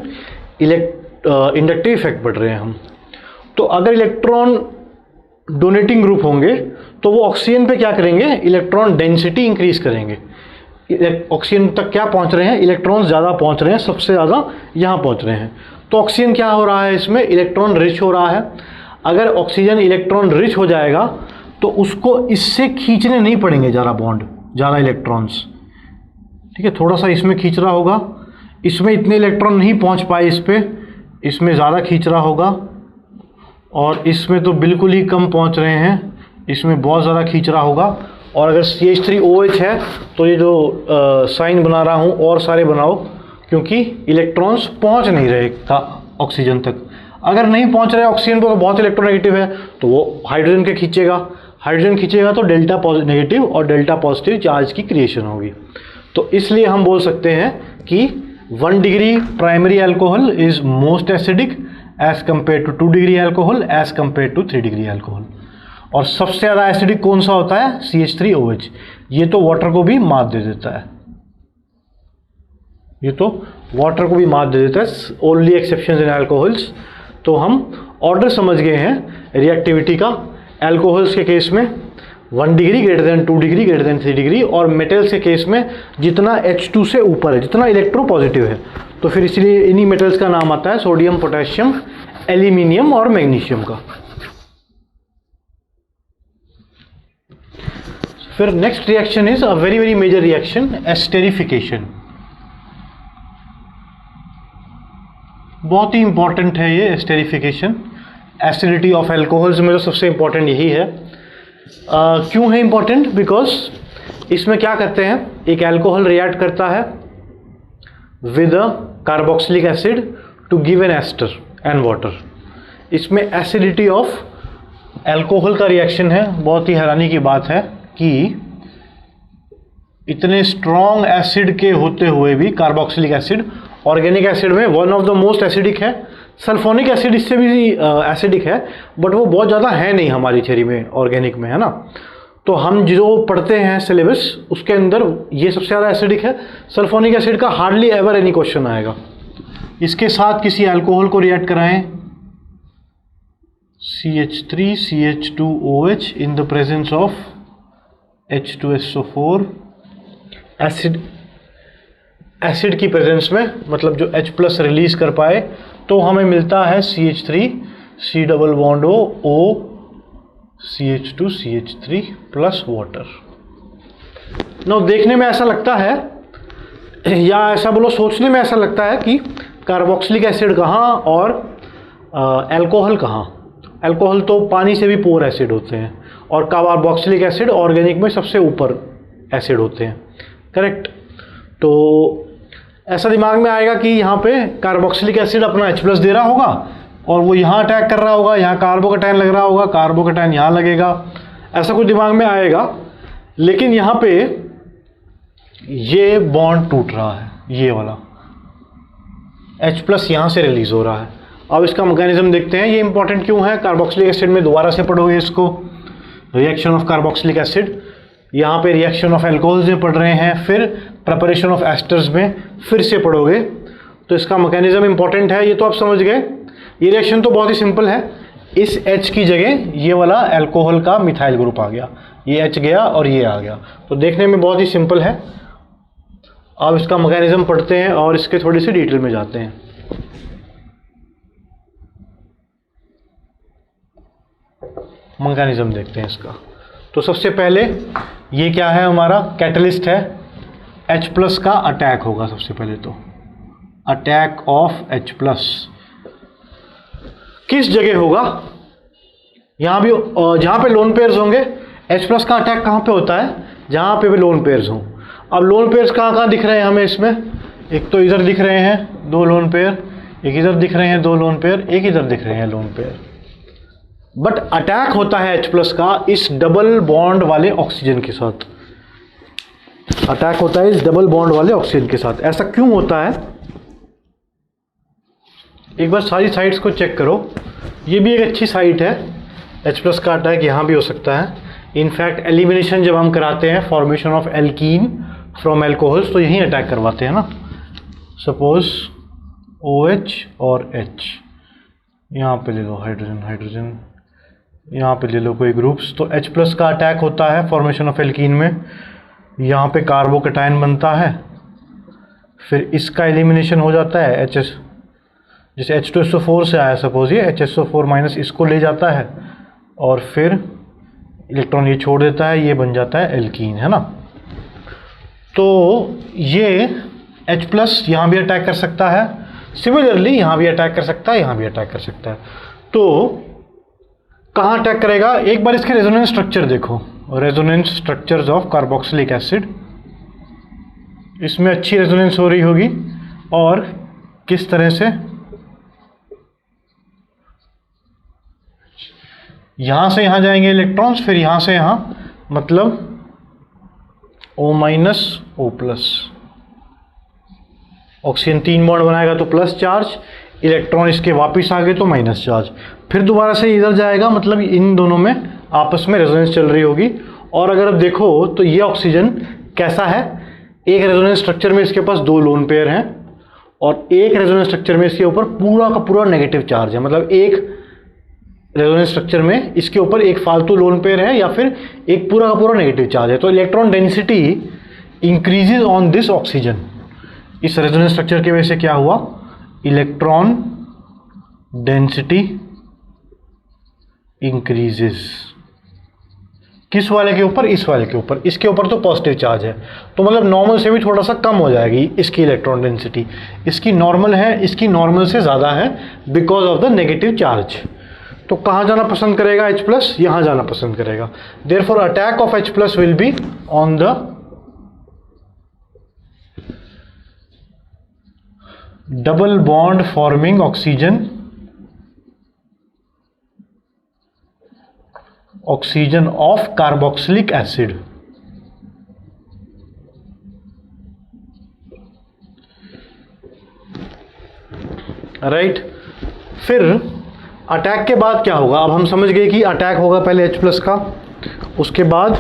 inductive effect पढ़ रहे हैं हम। तो अगर इलेक्ट्रॉन डोनेटिंग ग्रुप होंगे तो वो ऑक्सीजन पे क्या करेंगे, इलेक्ट्रॉन डेंसिटी इंक्रीज करेंगे। ऑक्सीजन तक क्या पहुंच रहे हैं, इलेक्ट्रॉन्स ज़्यादा पहुंच रहे हैं, सबसे ज़्यादा यहाँ पहुंच रहे हैं, तो ऑक्सीजन क्या हो रहा है, इसमें इलेक्ट्रॉन रिच हो रहा है। अगर ऑक्सीजन इलेक्ट्रॉन रिच हो जाएगा तो उसको इससे खींचने नहीं पड़ेंगे ज़्यादा बॉन्ड, ज़्यादा इलेक्ट्रॉन्स, ठीक है, थोड़ा सा इसमें खींच रहा होगा, इसमें इतने इलेक्ट्रॉन नहीं पहुंच पाए, इस पे इसमें ज़्यादा खींच रहा होगा, और इसमें तो बिल्कुल ही कम पहुंच रहे हैं, इसमें बहुत ज़्यादा खींच रहा होगा। और अगर CH3OH है तो ये जो साइन बना रहा हूँ और सारे बनाओ, क्योंकि इलेक्ट्रॉन्स पहुंच नहीं रहे था ऑक्सीजन तक। अगर नहीं पहुंच रहे ऑक्सीजन पर तो बहुत इलेक्ट्रोनेगेटिव है तो वो हाइड्रोजन के खींचेगा, हाइड्रोजन खींचेगा तो डेल्टा नेगेटिव और डेल्टा पॉजिटिव चार्ज की क्रिएशन होगी। तो इसलिए हम बोल सकते हैं कि 1 degree primary alcohol is most acidic as compare to 2 degree alcohol as compare to 3 degree alcohol. और सबसे ज़्यादा एसिडिक कौन सा होता है, CH3OH। ये तो वाटर को भी मात दे देता है, ये तो वाटर को भी मात दे देता है, ओनली एक्सेप्शंस इन अल्कोहल्स। तो हम ऑर्डर समझ गए हैं रिएक्टिविटी का। अल्कोहल्स के केस में 1 degree greater than 2 degree greater than 3 degree, और मेटल्स के केस में जितना H2 से ऊपर है, जितना इलेक्ट्रो पॉजिटिव है, तो फिर इसलिए इन्हीं मेटल्स का नाम आता है सोडियम, पोटेशियम, एल्यूमिनियम और मैग्नीशियम का। फिर next reaction is a very very major reaction, esterification. बहुत ही इंपॉर्टेंट है ये एस्टेरिफिकेशन। एसिडिटी ऑफ एल्कोहल्स में तो सबसे इंपॉर्टेंट यही है। क्यों है इम्पॉर्टेंट? बिकॉज इसमें क्या करते हैं, एक अल्कोहल रिएक्ट करता है with a carboxylic acid to give an ester and water. इसमें एसिडिटी ऑफ अल्कोहल का रिएक्शन है। बहुत ही हैरानी की बात है कि इतने स्ट्रॉन्ग एसिड के होते हुए भी कार्बोक्सिलिक एसिड, ऑर्गेनिक एसिड में one of the most acidic है। सल्फोनिक एसिड इससे भी एसिडिक है, बट वो बहुत ज़्यादा है नहीं हमारी थ्योरी में, ऑर्गेनिक में, है ना। तो हम जो पढ़ते हैं सिलेबस, उसके अंदर ये सबसे ज़्यादा एसिडिक है। सल्फोनिक एसिड का हार्डली एवर एनी क्वेश्चन आएगा। इसके साथ किसी अल्कोहल को रिएक्ट कराएं, CH3 CH2OH in the presence of H2SO4, acid की प्रेजेंस में, मतलब जो H+ रिलीज कर पाए, तो हमें मिलता है CH3 C double bond O CH2 CH3 plus water. ना देखने में ऐसा लगता है, या ऐसा बोलो सोचने में ऐसा लगता है कि कार्बोक्सिलिक एसिड कहाँ और अल्कोहल कहाँ। अल्कोहल तो पानी से भी पोर एसिड होते हैं, और कार्बोक्सिलिक एसिड ऑर्गेनिक में सबसे ऊपर एसिड होते हैं, करेक्ट। तो ऐसा दिमाग में आएगा कि यहाँ पे कार्बोक्सिलिक एसिड अपना H+ दे रहा होगा और वो यहाँ अटैक कर रहा होगा, यहाँ कार्बोकैटायन लग रहा होगा, कार्बोकैटायन यहाँ लगेगा, ऐसा कुछ दिमाग में आएगा। लेकिन यहाँ पे ये बॉन्ड टूट रहा है, ये वाला H+ यहाँ से रिलीज हो रहा है। अब इसका मैकेनिज्म देखते हैं, ये इंपॉर्टेंट क्यों है। कार्बोक्सिलिक एसिड में दोबारा से पढ़ोगे इसको, रिएक्शन ऑफ कार्बोक्सिलिक एसिड, यहाँ पे रिएक्शन ऑफ एल्कोहल से पढ़ रहे हैं, फिर प्रिपरेशन ऑफ एस्टर्स में फिर से पढ़ोगे, तो इसका मैकेनिज्म इंपॉर्टेंट है। ये तो आप समझ गए। ये रिएक्शन तो बहुत ही सिंपल है। इस H की जगह ये वाला अल्कोहल का मिथाइल ग्रुप आ गया, ये H गया और ये आ गया, तो देखने में बहुत ही सिंपल है। अब इसका मैकेनिज्म पढ़ते हैं और इसके थोड़ी सी डिटेल में जाते हैं। मैकेनिज्म देखते हैं इसका। तो सबसे पहले ये क्या है, हमारा कैटलिस्ट है, H+ का अटैक होगा सबसे पहले। तो अटैक ऑफ H+ किस जगह होगा? यहाँ भी जहाँ पे लोन पेयर्स होंगे। H+ का अटैक कहाँ पे होता है? जहाँ पे भी लोन पेयर्स हों। अब लोन पेयर्स कहाँ कहाँ दिख रहे हैं हमें इसमें? एक तो इधर दिख रहे हैं 2 लोन पेयर, एक इधर दिख रहे हैं 2 लोन पेयर, एक इधर दिख रहे हैं लोन पेयर। बट अटैक होता है H+ का इस डबल बॉन्ड वाले ऑक्सीजन के साथ। अटैक होता है इस डबल बॉन्ड वाले ऑक्सीजन के साथ। ऐसा क्यों होता है? एक बार सारी साइट्स को चेक करो। ये भी एक अच्छी साइट है। H+ का अटैक यहाँ भी हो सकता है। इनफैक्ट एलिमिनेशन जब हम कराते हैं, formation of alkene from alcohols, तो यहीं अटैक करवाते हैं ना। सपोज OH और H, यहाँ पे ले लो हाइड्रोजन हाइड्रोजन, यहाँ पे ले लो कोई ग्रुप्स, तो H+ का अटैक होता है फॉर्मेशन ऑफ एल्कीन में। यहाँ पे कार्बोकैटायन बनता है, फिर इसका एलिमिनेशन हो जाता है HS, जैसे H2SO4 से आया सपोज, ये HSO4 माइनस इसको ले जाता है और फिर इलेक्ट्रॉन ये छोड़ देता है, ये बन जाता है एल्कीन, है ना। तो ये H+ यहाँ भी अटैक कर सकता है, सिमिलरली यहाँ भी अटैक कर सकता है, यहाँ भी अटैक कर सकता है। तो कहाँ अटैक करेगा? एक बार इसके रेजोनेंस स्ट्रक्चर देखो, resonance structures of carboxylic acid. इसमें अच्छी रेजोनेंस हो रही होगी, और किस तरह से? यहाँ से यहाँ जाएंगे इलेक्ट्रॉन्स, फिर यहाँ से यहाँ, मतलब O- O+। ऑक्सीजन 3 बॉन्ड बनाएगा तो प्लस चार्ज, इलेक्ट्रॉन इसके वापस आ गए तो माइनस चार्ज, फिर दोबारा से इधर जाएगा, मतलब इन दोनों में आपस में रेजोनेंस चल रही होगी। और अगर अब देखो तो ये ऑक्सीजन कैसा है? एक रेजोनेंस स्ट्रक्चर में इसके पास 2 लोन पेयर हैं, और एक रेजोनेंस स्ट्रक्चर में इसके ऊपर पूरा का पूरा नेगेटिव चार्ज है। मतलब एक रेजोनेंस स्ट्रक्चर में इसके ऊपर एक फालतू लोन पेयर है, या फिर एक पूरा का पूरा नेगेटिव चार्ज है। तो electron density increases on this oxygen. इस रेजोनेंस स्ट्रक्चर की वजह से क्या हुआ? Electron density increases. किस वाले के ऊपर? इस वाले के ऊपर। इसके ऊपर तो पॉजिटिव चार्ज है, तो मतलब नॉर्मल से भी थोड़ा सा कम हो जाएगी इसकी इलेक्ट्रॉन डेंसिटी। इसकी नॉर्मल है, इसकी नॉर्मल से ज़्यादा है because of the negative charge. तो कहाँ जाना पसंद करेगा H प्लस? यहाँ जाना पसंद करेगा. Therefore attack of H plus will be on the double bond forming oxygen of carboxylic acid. Right. फिर अटैक के बाद क्या होगा? अब हम समझ गए कि अटैक होगा पहले H प्लस का, उसके बाद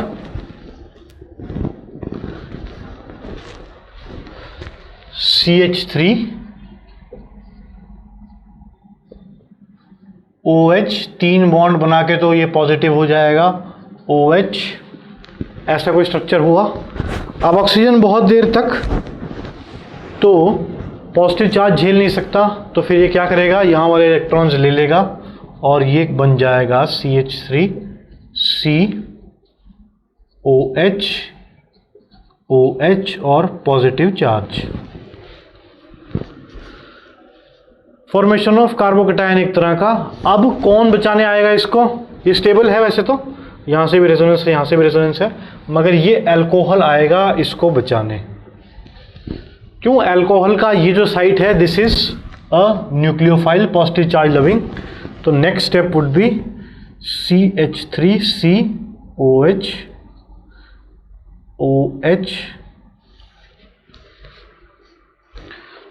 CH3 OH, 3 बॉन्ड बना के तो ये पॉजिटिव हो जाएगा OH, ऐसा कोई स्ट्रक्चर हुआ. अब ऑक्सीजन बहुत देर तक तो पॉजिटिव चार्ज झेल नहीं सकता, तो फिर ये क्या करेगा? यहाँ वाले इलेक्ट्रॉन्स ले लेगा और ये बन जाएगा CH3 OH और positive charge. Formation of carbocation एक तरह का. अब कौन बचाने आएगा इसको? ये स्टेबल है वैसे तो, यहाँ से भी रेजोनेंस है, यहाँ से भी रेजोनेंस है, मगर ये अल्कोहल आएगा इसको बचाने. क्यों? अल्कोहल का ये जो साइट है, this is a nucleophile positive charge loving. तो next step would be CH3COH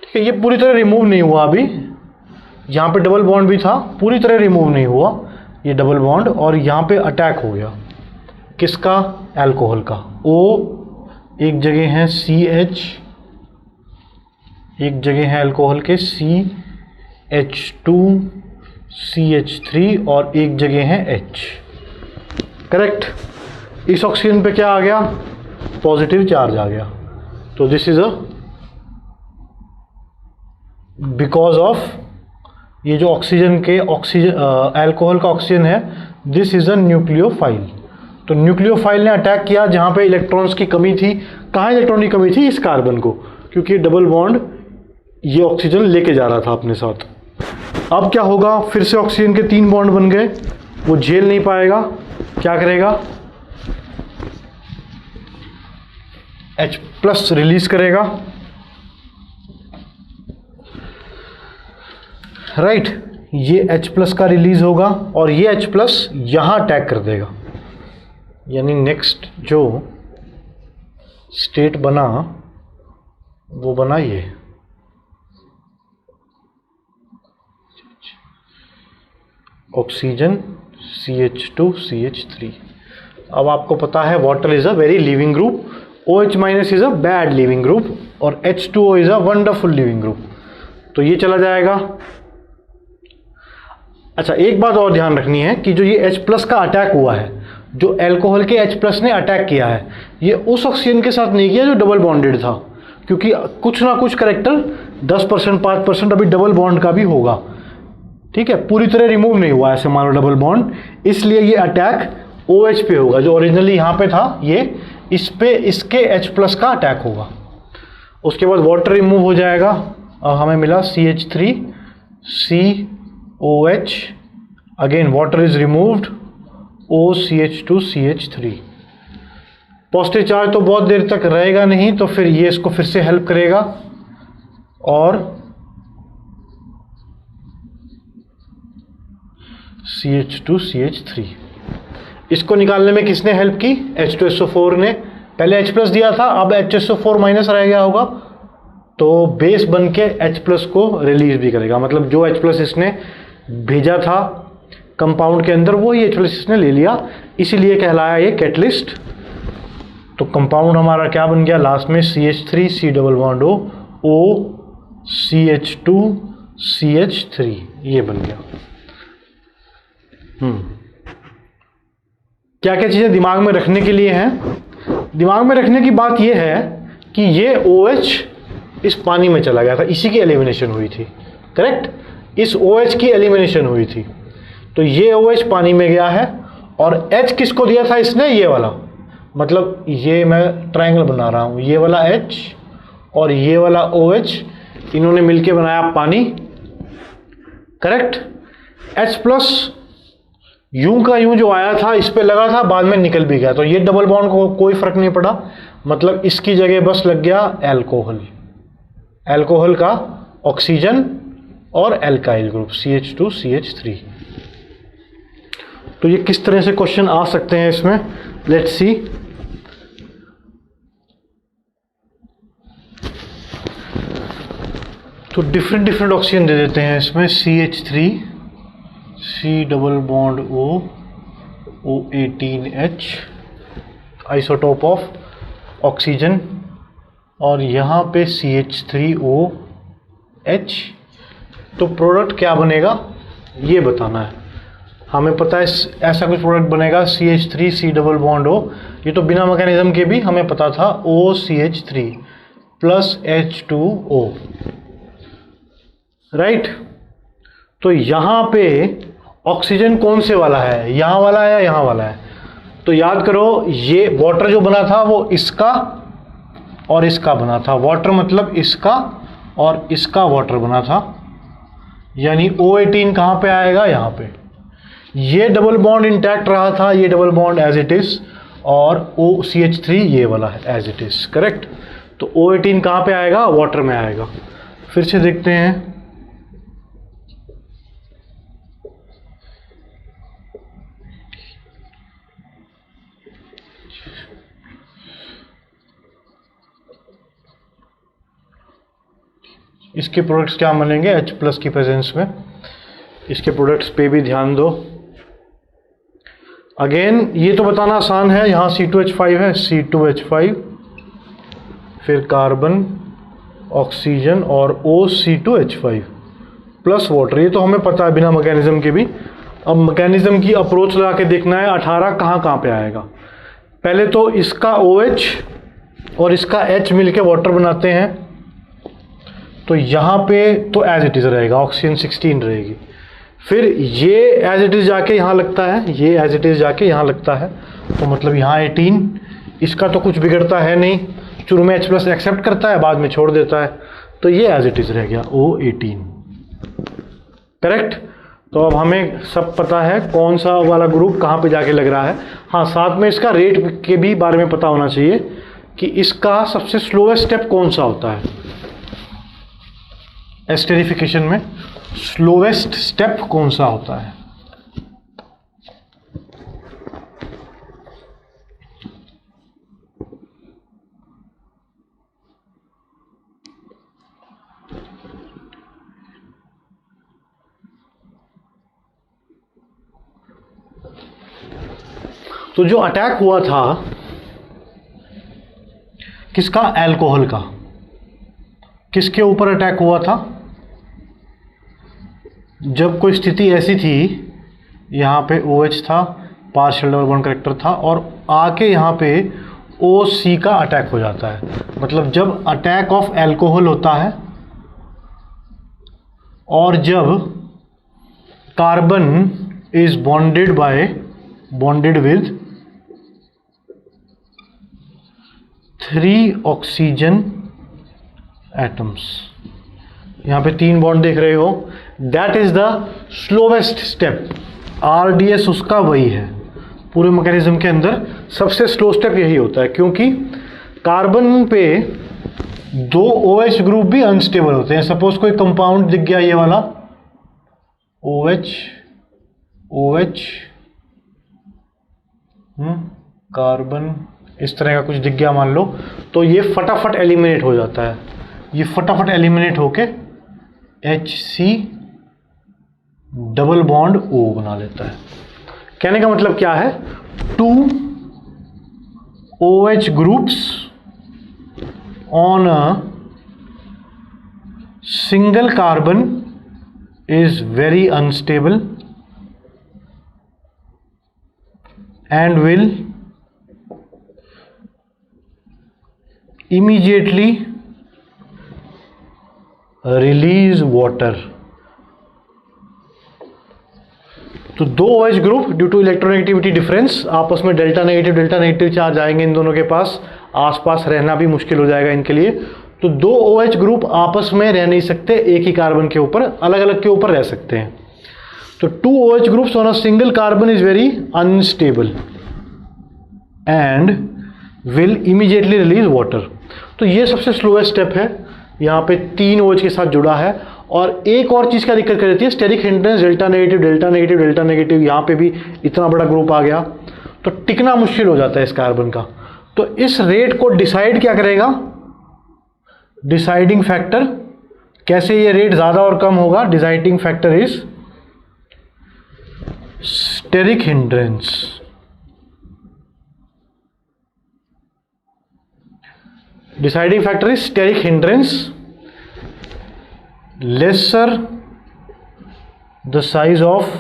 ठीक है. ये पूरी तरह रिमूव नहीं हुआ अभी, यहाँ पे डबल बॉन्ड भी था, पूरी तरह रिमूव नहीं हुआ ये डबल बॉन्ड, और यहाँ पे अटैक हो गया. किसका? अल्कोहल का. O एक जगह है CH, एक जगह है अल्कोहल के CH2 CH3 और एक जगह है H. करेक्ट. इस ऑक्सीजन पे क्या आ गया? पॉजिटिव चार्ज आ गया. तो this is a because of ये जो ऑक्सीजन के अल्कोहल का ऑक्सीजन है, दिस इज अ न्यूक्लियोफाइल. तो न्यूक्लियोफाइल ने अटैक किया जहां पे इलेक्ट्रॉन्स की कमी थी. कहाँ इलेक्ट्रॉन की कमी थी? इस कार्बन को, क्योंकि डबल बॉन्ड ये ऑक्सीजन लेके जा रहा था अपने साथ. अब क्या होगा? फिर से ऑक्सीजन के 3 बॉन्ड बन गए, वो झेल नहीं पाएगा, क्या करेगा? H प्लस रिलीज करेगा. राइट. ये H प्लस का रिलीज होगा और ये H प्लस यहां अटैक कर देगा. यानी नेक्स्ट जो स्टेट बना वो बना ये ऑक्सीजन CH2 CH3. अब आपको पता है water is a very leaving group, OH minus is a bad leaving group और H2O is a wonderful leaving group. तो ये चला जाएगा. अच्छा, एक बात और ध्यान रखनी है कि जो ये H प्लस का अटैक हुआ है, जो अल्कोहल के H प्लस ने अटैक किया है, ये उस ऑक्सीजन के साथ नहीं किया जो डबल बॉन्डेड था, क्योंकि कुछ ना कुछ करेक्टर 10% 5% अभी डबल बॉन्ड का भी होगा. ठीक है, पूरी तरह रिमूव नहीं हुआ ऐसे मान लो डबल बॉन्ड, इसलिए ये अटैक OH पे होगा जो ओरिजिनली यहाँ पे था, ये इस पे इसके H प्लस का अटैक होगा. उसके बाद वाटर रिमूव हो जाएगा. अब हमें मिला CH3 COH, again water is removed, OCH2 CH3. Positive charge तो बहुत देर तक रहेगा नहीं, तो फिर ये इसको फिर से हेल्प करेगा और CH2 CH3. इसको निकालने में किसने हेल्प की? H2SO4 ने. पहले H प्लस दिया था, अब HSO4 माइनस रह गया होगा, तो बेस बन के H प्लस को रिलीज भी करेगा. मतलब जो H प्लस इसने भेजा था कंपाउंड के अंदर, वो ही H प्लस इसने ले लिया, इसीलिए कहलाया ये कैटलिस्ट. तो कंपाउंड हमारा क्या बन गया लास्ट में? CH3 C double bond O CH2 CH3, ये बन गया. क्या क्या चीज़ें दिमाग में रखने के लिए हैं? दिमाग में रखने की बात यह है कि ये OH इस पानी में चला गया था, इसी की एलिमिनेशन हुई थी. करेक्ट. इस OH की एलिमिनेशन हुई थी, तो ये OH पानी में गया है और H किसको दिया था इसने? ये वाला, मतलब ये मैं ट्रायंगल बना रहा हूँ, ये वाला H और ये वाला OH, इन्होंने मिलके बनाया पानी. करेक्ट. H प्लस यूं का यूं जो आया था इस पे लगा था, बाद में निकल भी गया, तो ये डबल बॉन्ड को कोई फर्क नहीं पड़ा, मतलब इसकी जगह बस लग गया एल्कोहल, एल्कोहल का ऑक्सीजन और एल्काइल ग्रुप CH2CH3। तो ये किस तरह से क्वेश्चन आ सकते हैं इसमें, लेट्स सी। तो डिफरेंट डिफरेंट ऑक्सीजन दे देते हैं इसमें, CH3, C double bond O, O18H, isotope of oxygen, और यहाँ पे CH3OH। तो प्रोडक्ट क्या बनेगा ये बताना है हमें, पता है ऐसा कुछ प्रोडक्ट बनेगा CH3 C double bond O, ये तो बिना मैकेनिज्म के भी हमें पता था, OCH3 प्लस H2O, राइट। तो यहाँ पे ऑक्सीजन कौन से वाला है, यहाँ वाला है या यहाँ वाला है? तो याद करो ये वाटर जो बना था वो इसका और इसका बना था, वाटर मतलब इसका और इसका वाटर बना था, यानी O18 कहाँ पे आएगा, यहाँ पे। ये डबल बॉन्ड इंटैक्ट रहा था, ये double bond as it is, और OCH3 ये वाला है एज इट इज, करेक्ट। तो O18 कहाँ पे आएगा, वाटर में आएगा। फिर से देखते हैं, इसके प्रोडक्ट्स क्या बनेंगे H प्लस की प्रेजेंस में, इसके प्रोडक्ट्स पे भी ध्यान दो। अगेन ये तो बताना आसान है, यहाँ C2H5 है, C2H5, फिर कार्बन, ऑक्सीजन और OC2H5 प्लस वाटर, ये तो हमें पता है बिना मैकेनिज्म के भी। अब मैकेनिज्म की अप्रोच लगा के देखना है 18 कहाँ पे आएगा। पहले तो इसका OH और इसका H मिलके वाटर बनाते हैं, तो यहाँ पे तो एज इट इज रहेगा, ऑक्सीजन 16 रहेगी। फिर ये एज इट इज जाके यहाँ लगता है, ये एज इट इज जाके यहाँ लगता है, तो मतलब यहाँ 18, इसका तो कुछ बिगड़ता है नहीं, शुरू में H प्लस एक्सेप्ट करता है, बाद में छोड़ देता है, तो ये एज इट इज रह गया O18, करेक्ट। तो अब हमें सब पता है कौन सा वाला ग्रुप कहाँ पे जाके लग रहा है। हाँ, साथ में इसका रेट के भी बारे में पता होना चाहिए कि इसका सबसे स्लोएस्ट स्टेप कौन सा होता है एस्टेरिफिकेशन में, स्लोवेस्ट स्टेप कौन सा होता है। तो जो अटैक हुआ था किसका, अल्कोहल का, किसके ऊपर अटैक हुआ था? जब कोई स्थिति ऐसी थी, यहाँ पे OH था, पार्शियल डबल बॉन्ड करेक्टर था, और आके यहाँ पे OC का अटैक हो जाता है। मतलब जब अटैक ऑफ अल्कोहल होता है और जब carbon is bonded with 3 oxygen atoms, यहाँ पे 3 बॉन्ड देख रहे हो, that is the slowest step. RDS उसका वही है, पूरे मैकेनिज्म के अंदर सबसे स्लो स्टेप यही होता है, क्योंकि कार्बन पे 2 OH ग्रुप भी अनस्टेबल होते हैं। सपोज कोई कंपाउंड दिख गया, ये वाला OH कार्बन, इस तरह का कुछ दिख गया मान लो, तो ये फटाफट एलिमिनेट हो जाता है, ये फटाफट एलिमिनेट होके HC डबल बॉन्ड O बना लेता है। कहने का मतलब क्या है, 2 OH groups on a single carbon is very unstable and will immediately release water। तो 2 OH group due to electronegativity difference आपस में डेल्टा नेगेटिव चार्ज आएंगे इन दोनों के पास, आसपास रहना भी मुश्किल हो जाएगा इनके लिए। तो 2 OH ग्रुप आपस में रह नहीं सकते, एक ही कार्बन के ऊपर, अलग अलग के ऊपर रह सकते हैं। तो 2 OH groups on a single carbon is very unstable and will immediately release water. तो ये सबसे स्लोएस्ट स्टेप है, यहाँ पे 3 OH के साथ जुड़ा है। और एक और चीज़ का दिक्कत कर देती है, steric hindrance delta negative delta negative delta negative, यहाँ पे भी इतना बड़ा ग्रुप आ गया तो टिकना मुश्किल हो जाता है इस कार्बन का। तो इस रेट को डिसाइड क्या करेगा, डिसाइडिंग फैक्टर, कैसे ये रेट ज़्यादा और कम होगा, deciding factor is steric hindrance. Deciding factor is steric hindrance, lesser the size of,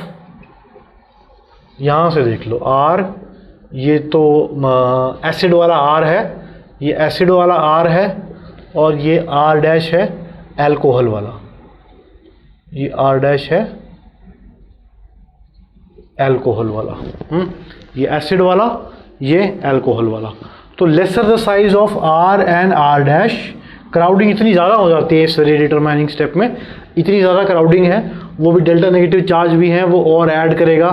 यहां से देख लो R, ये तो एसिड वाला R है, ये एसिड वाला R है, और ये R डैश है एल्कोहल वाला, ये R डैश है एल्कोहल वाला, ये एसिड वाला, ये एल्कोहल वाला। तो laser the size of R and R dash, crowding इतनी ज़्यादा हो जाती है इस डिटरमाइनिंग स्टेप में, इतनी ज़्यादा क्राउडिंग है, वो भी डेल्टा नेगेटिव चार्ज भी है, वो और ऐड करेगा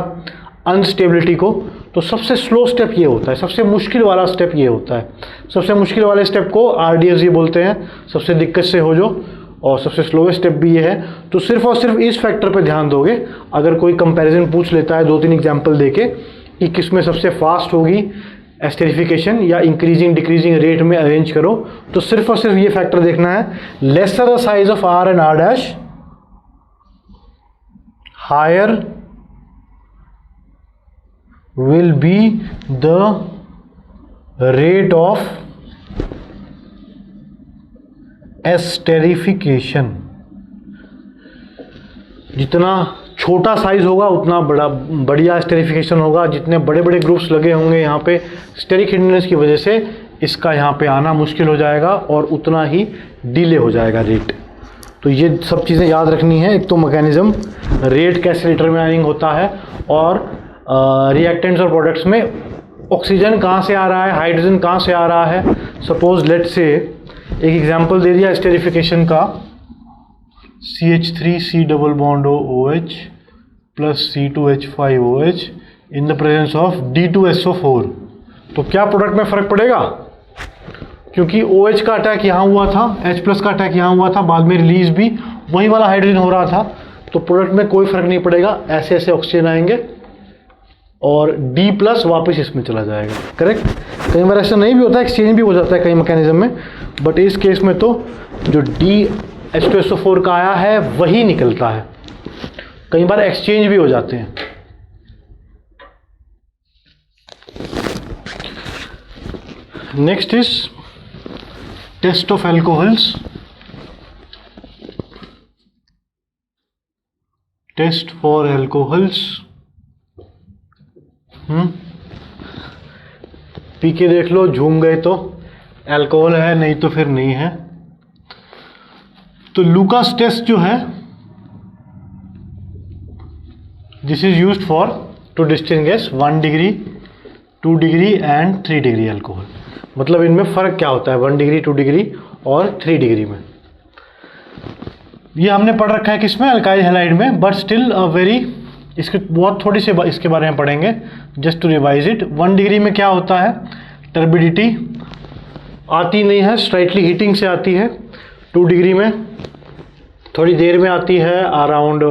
अनस्टेबिलिटी को। तो सबसे स्लो स्टेप ये होता है, सबसे मुश्किल वाला स्टेप ये होता है। सबसे मुश्किल वाले स्टेप को RDSG बोलते हैं, सबसे दिक्कत से हो जो, और सबसे स्लोएस्ट स्टेप भी ये है। तो सिर्फ और सिर्फ इस फैक्टर पे ध्यान दोगे। अगर कोई कंपैरिजन पूछ लेता है 2-3 एग्जांपल देके कि किस में सबसे फास्ट होगी एस्टेरिफिकेशन या इंक्रीजिंग डिक्रीजिंग रेट में अरेंज करो, तो सिर्फ और सिर्फ ये फैक्टर देखना है, lesser the size of R and R dash, higher will be the rate of esterification। जितना छोटा साइज होगा उतना बढ़िया एस्टेरिफिकेशन होगा। जितने बड़े बड़े ग्रुप्स लगे होंगे यहाँ पे स्टेरिक हिंड्रेंस की वजह से इसका यहाँ पे आना मुश्किल हो जाएगा और उतना ही डिले हो जाएगा रेट। तो ये सब चीज़ें याद रखनी है। एक तो मैकेनिज्म, रेट कैसे डिटरमाइनिंग होता है, और रिएक्टेंट्स और प्रोडक्ट्स में ऑक्सीजन कहाँ से आ रहा है, हाइड्रोजन कहाँ से आ रहा है। सपोज लेट से एक एग्जांपल दे दिया एस्टेरिफिकेशन का, CH3C double bond OH plus C2H5OH in the presence of D2SO4। तो क्या प्रोडक्ट में फ़र्क पड़ेगा? क्योंकि OH का अटैक यहाँ हुआ था, H प्लस का अटैक यहाँ हुआ था, बाद में रिलीज भी वही वाला हाइड्रोजन हो रहा था, तो प्रोडक्ट में कोई फ़र्क नहीं पड़ेगा। ऐसे ऐसे ऑक्सीजन आएंगे और D प्लस वापस इसमें चला जाएगा। करेक्ट? कई बार ऐसा नहीं भी होता, एक्सचेंज भी हो जाता है कई मैकेनिज्म में, बट इस केस में तो जो D_H2SO4 का आया है वही निकलता है। कई बार एक्सचेंज भी हो जाते हैं। Next is test of alcohols. Test for alcohols. पी के देख लो, झूम गए तो अल्कोहल है, नहीं तो फिर नहीं है। तो लूकास टेस्ट जो है, this is used for to distinguish 1 degree 2 degree and 3 degree alcohol. मतलब इनमें फ़र्क क्या होता है 1 डिग्री 2 डिग्री और 3 डिग्री में। ये हमने पढ़ रखा है किसमें, अल्काइल हैलाइड में, बट स्टिल वेरी, इसके बहुत थोड़ी से इसके बारे में पढ़ेंगे, just to revise it. 1 degree में क्या होता है, टर्बिडिटी आती नहीं है, स्लाइटली हीटिंग से आती है। 2 डिग्री में थोड़ी देर में आती है, अराउंड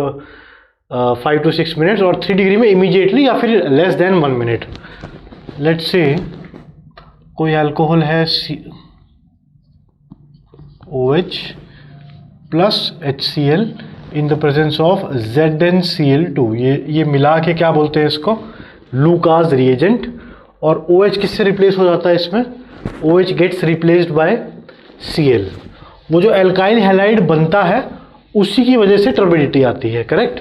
5 to 6 मिनट्स, और 3 डिग्री में इमीडिएटली या फिर less than 1 minute. Let's say कोई अल्कोहल है OH plus HCl in the presence of ZnCl2। ये मिला के क्या बोलते हैं इसको, लूकास रिएजेंट। और OH किससे रिप्लेस हो जाता है इसमें, OH gets replaced by Cl। वो जो एल्काइल हैलाइड बनता है उसी की वजह से टर्बिडिटी आती है। करेक्ट?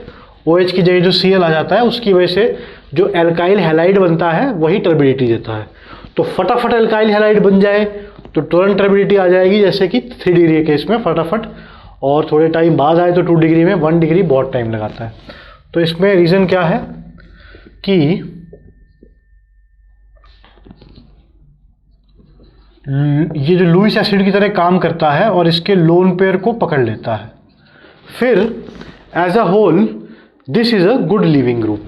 OH की जगह जो Cl आ जाता है उसकी वजह से जो एल्काइल हैलाइड बनता है वही टर्बिडिटी देता है। तो फटाफट एल्काइल हैलाइड बन जाए तो तुरंत टर्बिडिटी आ जाएगी, जैसे कि 3 डिग्री के केस में फटाफट, और थोड़े टाइम बाद आए तो 2 डिग्री में। 1 डिग्री बहुत टाइम लगाता है। तो इसमें रीज़न क्या है कि ये जो लुईस एसिड की तरह काम करता है और इसके लोन पेयर को पकड़ लेता है। फिर as a whole this is a good leaving group.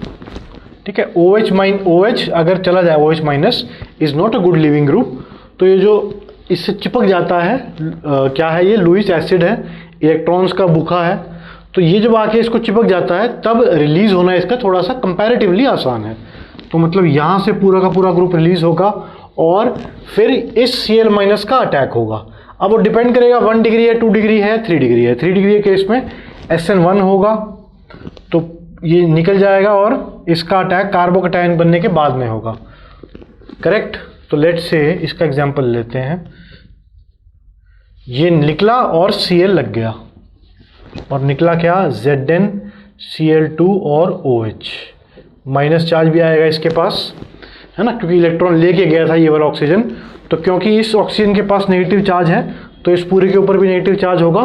ठीक है, OH अगर चला जाए, OH minus is not a good leaving group. तो ये जो इससे चिपक जाता है, क्या है ये, लुईस एसिड है, इलेक्ट्रॉन्स का बुखा है। तो ये जब आके इसको चिपक जाता है तब रिलीज होना इसका थोड़ा सा कंपैरेटिवली आसान है। तो मतलब यहाँ से पूरा का पूरा ग्रुप रिलीज होगा और फिर इस Cl माइनस का अटैक होगा। अब वो डिपेंड करेगा 1 डिग्री है, 2 डिग्री है, 3 डिग्री है। 3 डिग्री के केस में SN1 होगा तो ये निकल जाएगा और इसका अटैक कार्बोकैटायन बनने के बाद में होगा। करेक्ट। तो लेट्स से इसका एग्जांपल लेते हैं। ये निकला और Cl लग गया और निकला क्या, ZnCl2 और OH। माइनस चार्ज भी आएगा इसके पास, है ना, क्योंकि इलेक्ट्रॉन लेके गया था ये वाला ऑक्सीजन। तो क्योंकि इस ऑक्सीजन के पास नेगेटिव चार्ज है तो इस पूरे के ऊपर भी नेगेटिव चार्ज होगा।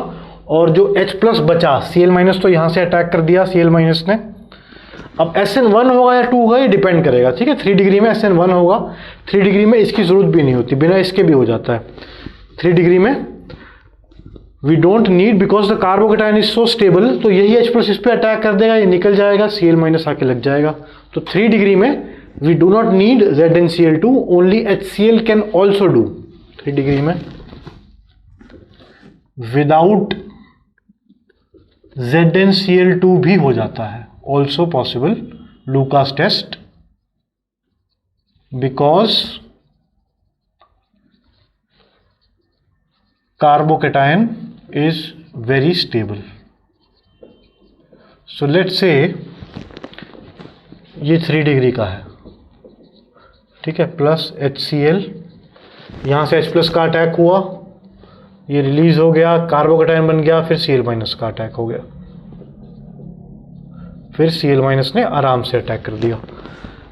और जो H प्लस बचा, Cl माइनस तो यहाँ से अटैक कर दिया Cl माइनस ने। अब SN1 होगा या 2 होगा ये डिपेंड करेगा। ठीक है, 3 डिग्री में SN1 होगा, 3 डिग्री में इसकी ज़रूरत भी नहीं होती, बिना इसके भी हो जाता है। 3 डिग्री में we don't need because the carbocation is so stable. तो यही H प्लस इस पर अटैक कर देगा, ये निकल जाएगा, Cl माइनस आके लग जाएगा। तो 3 डिग्री में we do not need ZnCl2, only HCl can also do. 3 degree में विदाउट ZnCl2 भी हो जाता है, also possible, Lucas test, because carbocation is very stable. So let's say ये 3 डिग्री का है, ठीक है, प्लस HCl, यहाँ से H प्लस का अटैक हुआ, ये रिलीज हो गया, कार्बोकैटायन बन गया, फिर Cl माइनस का अटैक हो गया, फिर Cl माइनस ने आराम से अटैक कर दिया।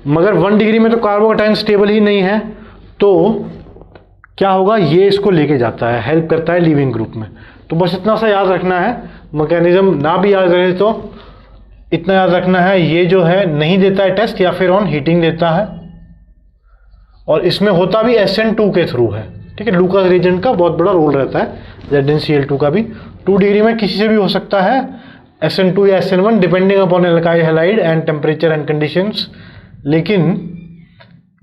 मगर 1 डिग्री में तो कार्बोकैटायन स्टेबल ही नहीं है, तो क्या होगा, ये इसको लेके जाता है, हेल्प करता है लीविंग ग्रुप में। तो बस इतना सा याद रखना है, मैकेनिज्म ना भी याद रहे तो इतना याद रखना है, ये जो है नहीं देता है टेस्ट, या फिर ऑन हीटिंग देता है, और इसमें होता भी SN2 के थ्रू है। ठीक है, लूकास रिएजेंट का बहुत बड़ा रोल रहता है, ZnCl2 का भी। 2 डिग्री में किसी से भी हो सकता है, SN2 या SN1 depending upon alkyl halide and temperature and conditions. लेकिन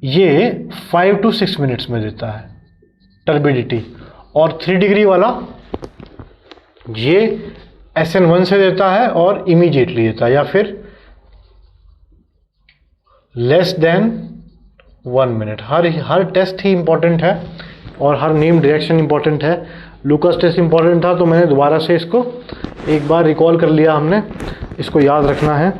ये 5 to 6 मिनट्स में देता है टर्बिडिटी, और 3 डिग्री वाला ये SN1 से देता है और इमीडिएटली देता है, या फिर लेस देन 1 मिनट। हर टेस्ट ही इंपॉर्टेंट है और हर नेम डायरेक्शन इंपॉर्टेंट है। लूकास टेस्ट इंपॉर्टेंट था तो मैंने दोबारा से इसको एक बार रिकॉल कर लिया हमने, इसको याद रखना है।